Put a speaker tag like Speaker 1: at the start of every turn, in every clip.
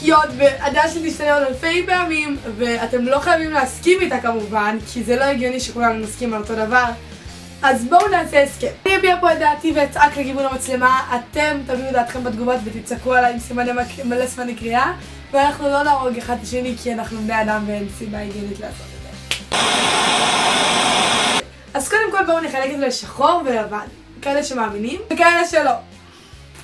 Speaker 1: לחיות, והדעה שלי תשתנה עוד אלפי פעמים, ואתם לא חייבים להסכים איתה כמובן, כי זה לא הגיוני שכולנו נסכים על אותו דבר. אז בואו נעשה הסכם. אני אביע פה את דעתי ואצעק לכיוון המצלמה, אתם תביאו דעתכם בתגובות ותצעקו עליי עם מלא סימני קריאה, ואנחנו לא נהרוג אחד את השני כי אנחנו בני אדם ואין סיבה הגיונית לעשות את זה. אז קודם כל בואו נחלק את זה לשחור ולבן, כאלה שמאמינים וכאלה שלא.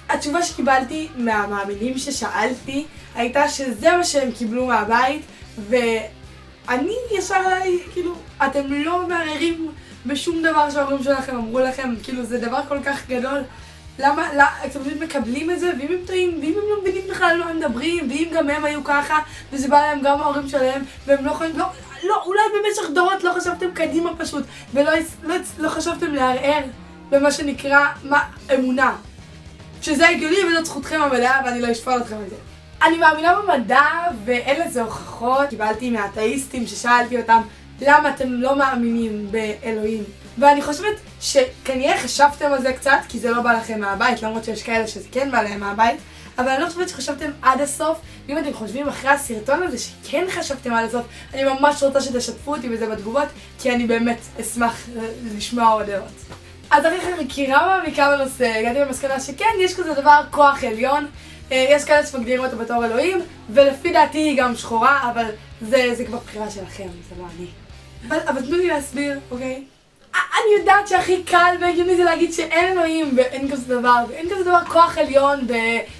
Speaker 1: התשובה שקיבלתי מהמאמינים ששאלתי הייתה שזה מה שהם קיבלו מהבית, ואני ישר עליי, כאילו, אתם לא מערערים בשום דבר שההורים שלכם אמרו לכם, כאילו זה דבר כל כך גדול. למה? אתם פשוט מקבלים את זה, ואם הם טועים, ואם הם לא מבינים בכלל לא הם מדברים, ואם גם הם היו ככה, וזה בא להם גם ההורים שלהם, והם לא יכולים, לא, אולי במשך דורות לא חשבתם קדימה פשוט, ולא חשבתם לערער במה שנקרא אמונה. שזה הגיוני וזאת זכותכם המלאה ואני לא אשפול אתכם על זה. אני מאמינה במדע ואין לזה הוכחות. קיבלתי מהאתאיסטים ששאלתי אותם למה אתם לא מאמינים באלוהים. ואני חושבת שכנראה חשבתם על זה קצת כי זה לא בא לכם מהבית, למרות שיש כאלה שזה כן בא להם מהבית. אבל אני לא חושבת שחשבתם עד הסוף, ואם אתם חושבים אחרי הסרטון הזה שכן חשבתם עד הסוף, אני ממש רוצה שתשתפו אותי בזה בתגובות, כי אני באמת אשמח לשמוע עוד דעות. אז אחרי חקירה מעמיקה בנושא, הגעתי למסקנה שכן, יש כזה דבר כוח עליון, יש כאלה שמגדירים אותו בתור אלוהים, ולפי דעתי היא גם שחורה, אבל זה כבר בחירה שלכם, זה לא אני. אבל תנו לי להסביר, אוקיי? אני יודעת שהכי קל והגיוני זה להגיד שאין אלוהים ואין כזה דבר, ואין כזה דבר כוח עליון,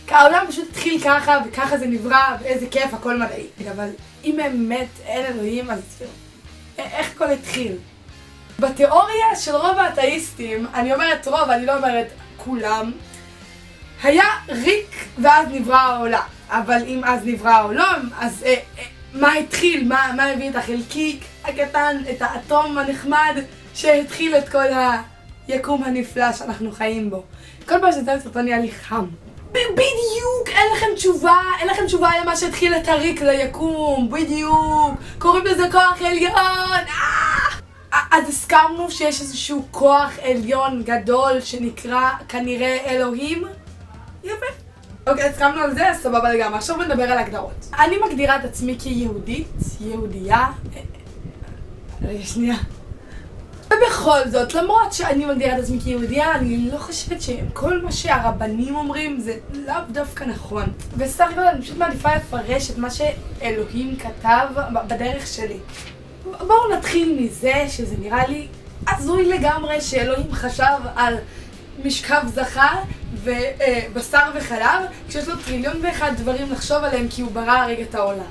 Speaker 1: והעולם פשוט התחיל ככה, וככה זה נברא, ואיזה כיף, הכל מדעי. אבל אם באמת אין אלוהים, אז איך הכל התחיל? בתיאוריה של רוב האתאיסטים, אני אומרת רוב, אני לא אומרת כולם, היה ריק ואז נברא העולם. אבל אם אז נברא העולם, אז מה התחיל? מה הביא את החלקיק הקטן, את האטום הנחמד שהתחיל את כל היקום הנפלא שאנחנו חיים בו? כל פעם שזה סרטון נהיה לי חם. בדיוק! אין לכם תשובה למה שהתחיל את הריק ליקום, בדיוק! קוראים לזה כוח עליון! אז הסכמנו שיש איזשהו כוח עליון גדול שנקרא כנראה אלוהים? יפה. אוקיי, הסכמנו על זה, סבבה לגמרי. עכשיו נדבר על הגדרות. אני מגדירה את עצמי כיהודית, יהודייה. רגע, שנייה. ובכל זאת, למרות שאני מגדירה את עצמי כיהודייה, אני לא חושבת שכל מה שהרבנים אומרים זה לאו דווקא נכון. וסך הכל אני פשוט מעדיפה לפרש את מה שאלוהים כתב בדרך שלי. בואו נתחיל מזה שזה נראה לי הזוי לגמרי שאלוהים חשב על משכב זכר ובשר וחלב כשיש לו טריליון ואחד דברים לחשוב עליהם כי הוא ברא הרגע את העולם.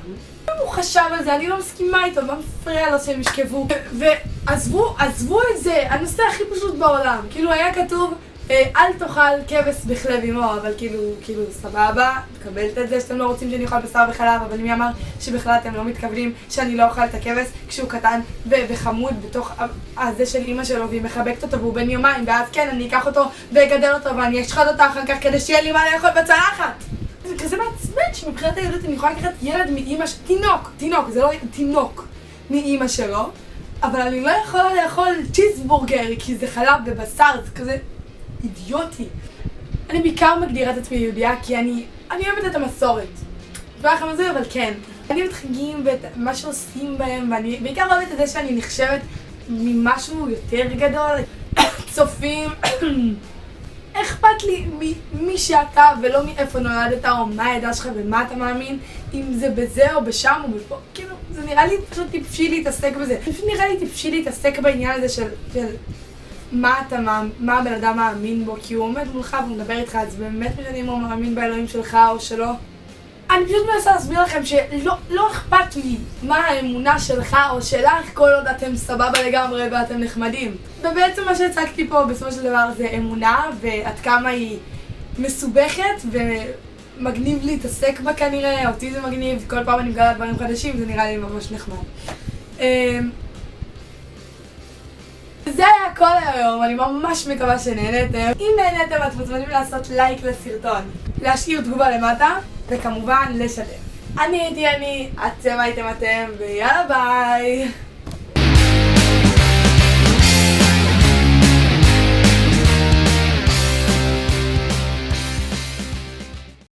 Speaker 1: אם הוא חשב על זה, אני לא מסכימה איתו, מה מפריע לו שהם ישכבו? ועזבו את זה, הנושא הכי פשוט בעולם. כאילו היה כתוב אל תאכל כבש בחלב אמו, אבל כאילו סבבה, מקבלת את זה שאתם לא רוצים שאני אוכל בשר וחלב, אבל מי אמר שבכלל אתם לא מתכוונים שאני לא אוכל את הכבש כשהוא קטן וחמוד בתוך הזה של אמא שלו והיא מחבקת אותו והוא בן יומיים, ואז כן אני אקח אותו ואגדל אותו ואני אשחט אותה אחר כך כדי שיהיה לי מה לאכול בצלחת. זה כזה מעצבן שמבחינת הילדות אני יכולה לקחת ילד מאמא תינוק, זה לא תינוק מאמא שלו, אבל אני לא יכולה לאכול צ'יזבורגר כי זה חלב ובשר, זה כזה אידיוטי. אני בעיקר מגדירה את עצמי יהודיה כי אני אוהבת את המסורת. ואחר מזה, אבל כן. אני אוהבת חגים ואת מה שעושים בהם, ואני בעיקר אוהבת את זה שאני נחשבת ממשהו יותר גדול. צופים. אכפת לי מי שאתה ולא מאיפה נולדת או מה העדה שלך ומה אתה מאמין, אם זה בזה או בשם או בפה. כאילו, זה נראה לי פשוט טיפשי להתעסק בזה. פשוט נראה לי טיפשי להתעסק בעניין הזה של מה הבן אדם מאמין בו, כי הוא עומד מולך והוא מדבר איתך, אז באמת משנה אם הוא מאמין באלוהים שלך או שלא. אני פשוט מנסה להסביר לכם שלא אכפת לי מה האמונה שלך או שלך כל עוד אתם סבבה לגמרי ואתם נחמדים. ובעצם מה שהצגתי פה בסופו של דבר זה אמונה ועד כמה היא מסובכת ומגניב להתעסק בה כנראה, אותי זה מגניב, כל פעם אני מגלה דברים חדשים, זה נראה לי ממש נחמד. זה היה הכל היום, אני ממש מקווה שנהנתם. אם נהנתם אתם מוזמנים לעשות לייק לסרטון, להשאיר תגובה למטה וכמובן לשתף. אני הייתי אתם הייתם אתם ויאללה ביי.